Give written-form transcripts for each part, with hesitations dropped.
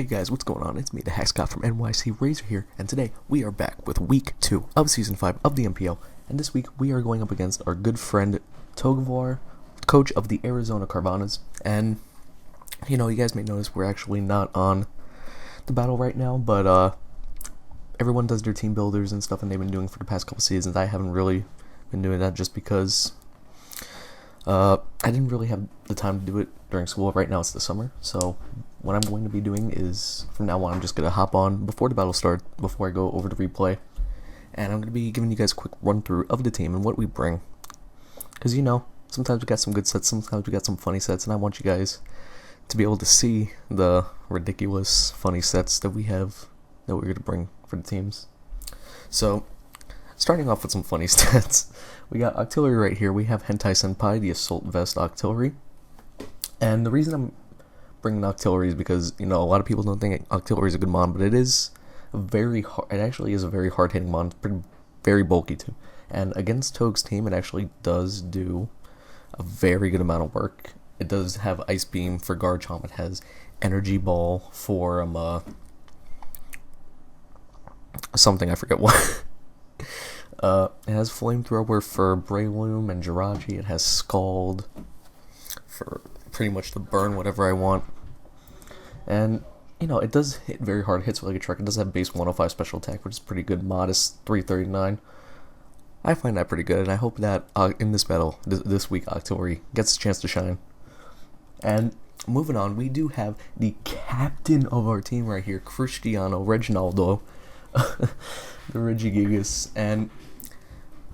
Hey guys, what's going on? It's me, the Hackscott from NYC Razor here, and today we are back with Week 2 of Season 5 of the NPL, and this week we are going up against our good friend Togevoir, coach of the Arizona Carvanhas, and, you guys may notice we're actually not on the battle right now, but, everyone does their team builders and stuff, and they've been doing for the past couple seasons. I haven't really been doing that just because, I didn't really have the time to do it during school. Right now it's the summer, so what I'm going to be doing is, from now on, I'm just going to hop on before the battle starts, before I go over to replay, and I'm going to be giving you guys a quick run-through of the team and what we bring. Because, sometimes we got some good sets, sometimes we got some funny sets, and I want you guys to be able to see the ridiculous funny sets that we have, that we're going to bring for the teams. So, starting off with some funny stats, we got Auxiliary right here. We have Hentai Senpai, the Assault Vest Auxiliary. And the reason I'm bringing Auxiliary is because, a lot of people don't think Auxiliary is a good mon, but it is it actually is a very hard-hitting mon. It's very bulky too. And against Toge's team, it actually does do a very good amount of work. It does have Ice Beam for Garchomp. It has Energy Ball for something, I forget what. It has Flamethrower for Breloom and Jirachi. It has Scald for pretty much to burn whatever I want. And, it does hit very hard hits like a truck. It does have base 105 special attack, which is pretty good. Modest 339. I find that pretty good, and I hope that in this battle, this week, Auxiliary gets a chance to shine. And moving on, we do have the captain of our team right here, Cristiano Reginaldo, the Regigigas. And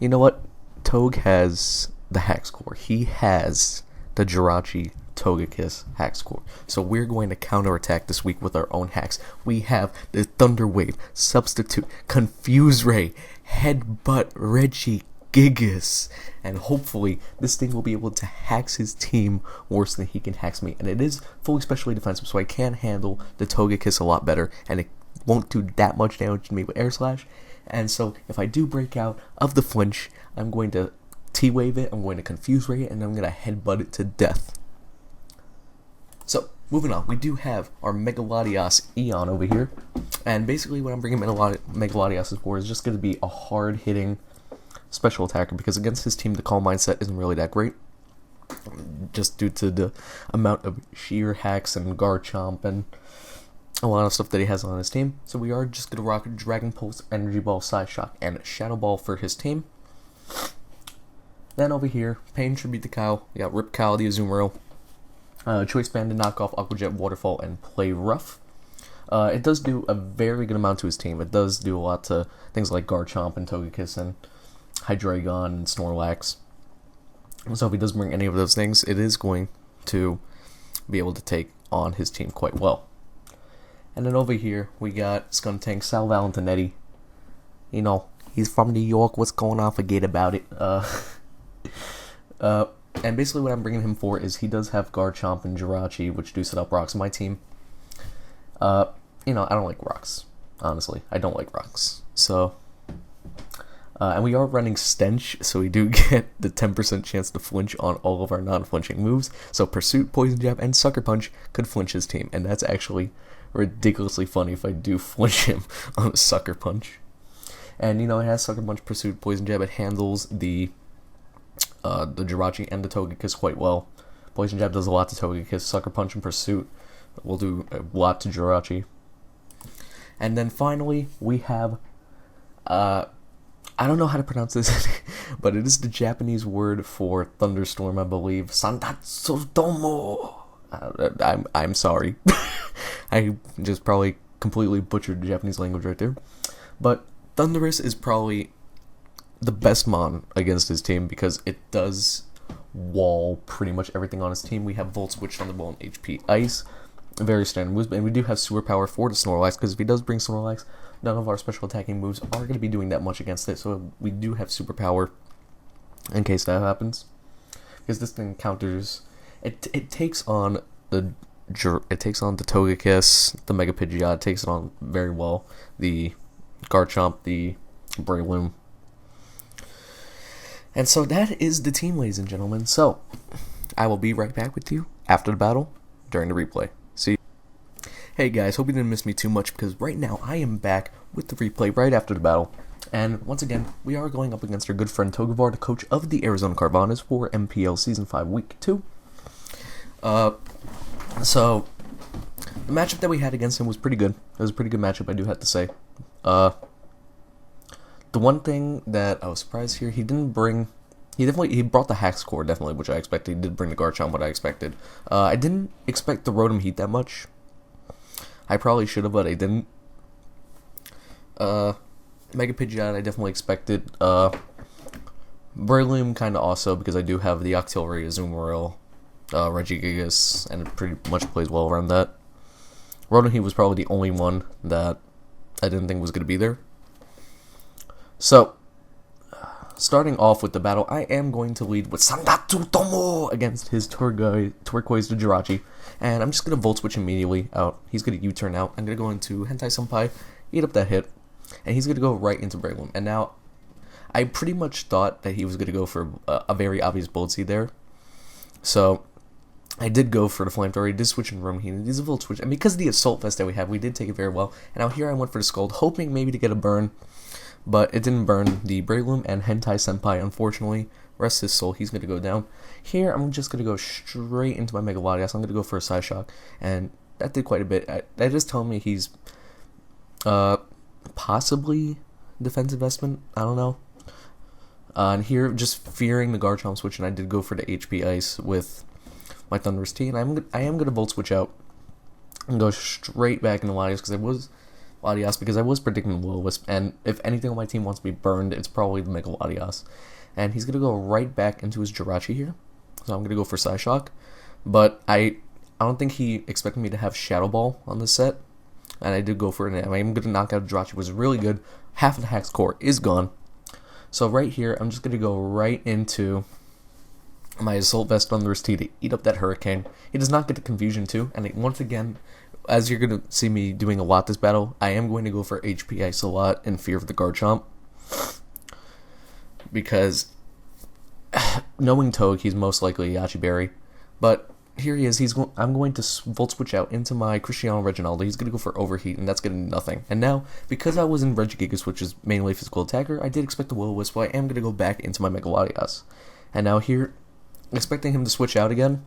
you know what? Toge has the hack score. He has the Jirachi Togekiss hack score. So we're going to counterattack this week with our own hacks. We have the Thunder Wave, Substitute, Confuse Ray, Headbutt Regigigas, and hopefully this thing will be able to hack his team worse than he can hack me. And it is fully specially defensive, so I can handle the Togekiss a lot better, and it won't do that much damage to me with Air Slash. And so if I do break out of the flinch, I'm going to T-Wave it, I'm going to Confuse Ray it, and I'm going to Headbutt it to death. So, moving on, we do have our Megalodios Eon over here, and basically what I'm bringing Megalodios for is just going to be a hard-hitting special attacker, because against his team, the Calm Mindset isn't really that great, just due to the amount of sheer hacks and Garchomp and a lot of stuff that he has on his team. So we are just going to rock Dragon Pulse, Energy Ball, Side Shock, and Shadow Ball for his team. Then over here, paying tribute to Kyle, we got Rip Kyle, the Azumarill, Choice Band to knock off Aqua Jet, Waterfall, and Play Rough. It does do a very good amount to his team. It does do a lot to things like Garchomp and Togekiss and Hydreigon and Snorlax. So if he does bring any of those things, it is going to be able to take on his team quite well. And then over here, we got Skuntank, Sal Valentinetti. He's from New York. What's going on? Forget about it. And basically what I'm bringing him for is he does have Garchomp and Jirachi, which do set up rocks on my team. I don't like rocks. Honestly, I don't like rocks. So, and we are running Stench, so we do get the 10% chance to flinch on all of our non-flinching moves. So Pursuit, Poison Jab, and Sucker Punch could flinch his team, and that's actually ridiculously funny if I do flinch him on a Sucker Punch. And, it has Sucker Punch, Pursuit, Poison Jab. It handles the Jirachi and the Togekiss quite well. Poison Jab does a lot to Togekiss. Sucker Punch and Pursuit will do a lot to Jirachi. And then finally, we have, I don't know how to pronounce this, but it is the Japanese word for thunderstorm, I believe. Sandatsutomo. I'm sorry. I just probably completely butchered the Japanese language right there. But Thundurus is probably the best mon against his team because it does wall pretty much everything on his team. We have Volt Switch, Thunderbolt, and HP Ice. Very standard moves, and we do have Sewer Power for the Snorlax, because if he does bring Snorlax, none of our special attacking moves are going to be doing that much against it, so we do have Super Power in case that happens. Because this thing counters... It takes on the Togekiss, the Mega Pidgeot, takes it on very well. The Garchomp, the Breloom. And so that is the team, ladies and gentlemen. So, I will be right back with you after the battle, during the replay. See you. Hey guys, hope you didn't miss me too much because right now I am back with the replay right after the battle. And once again, we are going up against our good friend Togevoir, the coach of the Arizona Carvanhas for NPL Season 5 Week 2. So, the matchup that we had against him was pretty good. It was a pretty good matchup, I do have to say. The one thing that I was surprised here, he brought the Hack score, definitely, which I expected. He did bring the Garchomp, what I expected. I didn't expect the Rotom Heat that much. I probably should have, but I didn't. Mega Pidgeot, I definitely expected. Breloom kind of also, because I do have the Octillery, Azumarill, Regigigas, and it pretty much plays well around that. Rotom Heat was probably the only one that I didn't think was going to be there. So, starting off with the battle, I am going to lead with Sandatsu Tomo against his Turquoise Jirachi. And I'm just going to Volt Switch immediately out. He's going to U-turn out. I'm going to go into Hentai Senpai, eat up that hit, and he's going to go right into Breloom. And now, I pretty much thought that he was going to go for a very obvious Bullet Seed there. So, I did go for the Flamethrower. He did switch in Room Heat. It is a Volt Switch. And because of the Assault Vest that we have, we did take it very well. And now here I went for the Scald, hoping maybe to get a burn. But it didn't burn the Breloom and Hentai Senpai, unfortunately. Rest his soul, he's going to go down. Here, I'm just going to go straight into my Mega Latias. I'm going to go for a Side Shock. And that did quite a bit. That is telling me he's possibly Defensive Vestment. I don't know. And here, just fearing the Garchomp switch, and I did go for the HP Ice with my Thunderous Tea. And I am going to Volt Switch out and go straight back into Latias because I was predicting Will-O-Wisp, and if anything on my team wants to be burned, it's probably the Mega Latias. And he's going to go right back into his Jirachi here, so I'm going to go for Psyshock. But I don't think he expected me to have Shadow Ball on this set, and I did go for it, and I'm going to knock out Jirachi, was really good. Half of the Hack's core is gone. So right here, I'm just going to go right into my Assault Vest Thunderous Tea to eat up that Hurricane. He does not get the Confusion too, and once again, as you're going to see me doing a lot this battle, I am going to go for HP Ice a lot in fear of the Garchomp. Because, knowing Toge, he's most likely a Yachi Berry. But here he is. I'm going to Volt Switch out into my Cristiano Reginaldo. He's going to go for Overheat, and that's going to do nothing. And now, because I was in Regigigas, which is mainly a physical attacker, I did expect the Will-O-Wisp, so I am going to go back into my Mega Latias. And now here, expecting him to switch out again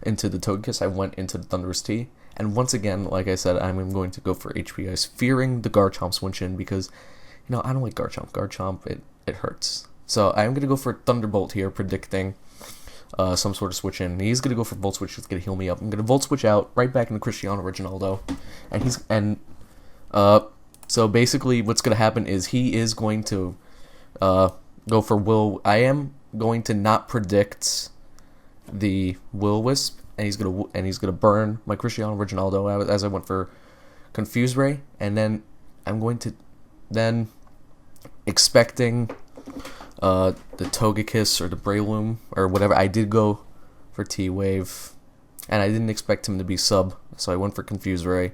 into the Togekiss, I went into the Thunderous Tea. And once again, like I said, I'm going to go for HP Ice, fearing the Garchomp switch in because, I don't like Garchomp. Garchomp, it hurts. So I'm going to go for Thunderbolt here, predicting some sort of switch in. He's going to go for Volt Switch, it's going to heal me up. I'm going to Volt Switch out, right back into Cristiano Reginaldo. So basically what's going to happen is he is going to go for Will. I am going to not predict the Will-O-Wisp, and he's gonna burn my Cristiano Reginaldo as I went for Confuse Ray, and then I'm going to expecting the Togekiss or the Breloom or whatever. I did go for T-Wave, and I didn't expect him to be sub, so I went for Confuse Ray.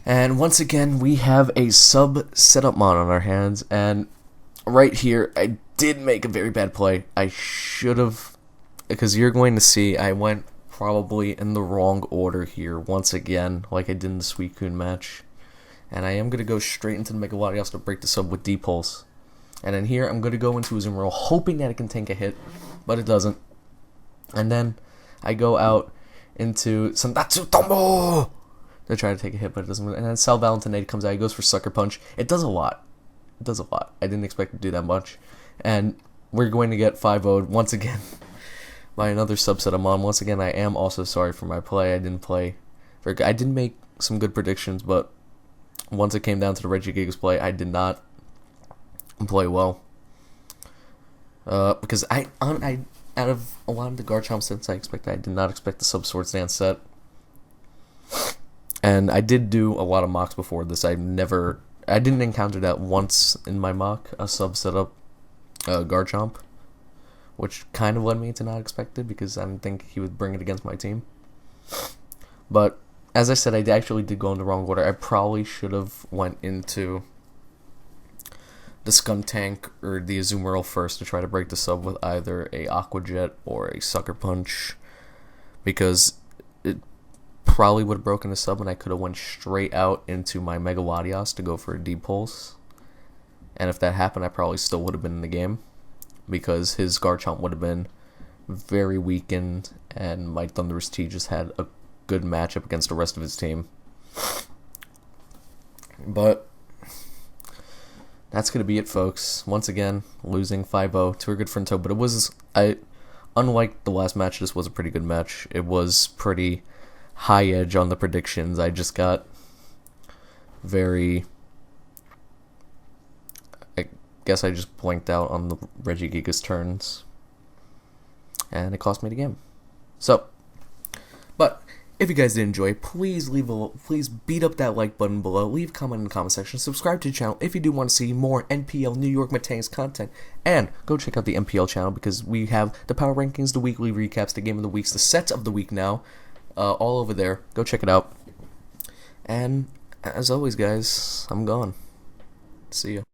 And once again, we have a sub setup mod on our hands, and right here, I did make a very bad play. I should have, because you're going to see I went probably in the wrong order here once again, like I did in the Suicune match. And I am going to go straight into the Mega Latias to break the sub with D-Pulse. And then here, I'm going to go into Azumarill, hoping that it can tank a hit, but it doesn't. And then I go out into Sandatsu Tomo to try to take a hit, but it doesn't. And then Sal Valentinade comes out, he goes for Sucker Punch. It does a lot. I didn't expect it to do that much. And we're going to get 5-0'd once again by another subset I'm on. Once again, I am also sorry for my play. I didn't play very good. I did make some good predictions, but once it came down to the Regigigas play, I did not play well. Because I out of a lot of the Garchomp sets I expected, I did not expect the Sub-Swords Dance set. And I did do a lot of mocks before this. I didn't encounter that once in my mock, a sub setup Garchomp, which kind of led me to not expect it because I didn't think he would bring it against my team. But as I said, I actually did go in the wrong order. I probably should have went into the Skuntank or the Azumarill first to try to break the sub with either a Aqua Jet or a Sucker Punch, because probably would have broken a sub and I could have went straight out into my Mega Latios to go for a deep pulse. And if that happened, I probably still would have been in the game, because his Garchomp would have been very weakened, and my Thunderous T just had a good matchup against the rest of his team. But that's going to be it, folks. Once again, losing 5-0 to our good friend Toad. But it was, unlike the last match, this was a pretty good match. It was pretty high edge on the predictions. I just got very... I guess I just blanked out on the Regigigas turns, and it cost me the game. So, but if you guys did enjoy, please please beat up that like button below, leave a comment in the comment section, subscribe to the channel if you do want to see more NPL New York Metangs content, and go check out the NPL channel, because we have the power rankings, the weekly recaps, the game of the weeks, the sets of the week now, all over there. Go check it out. And as always, guys, I'm gone. See ya.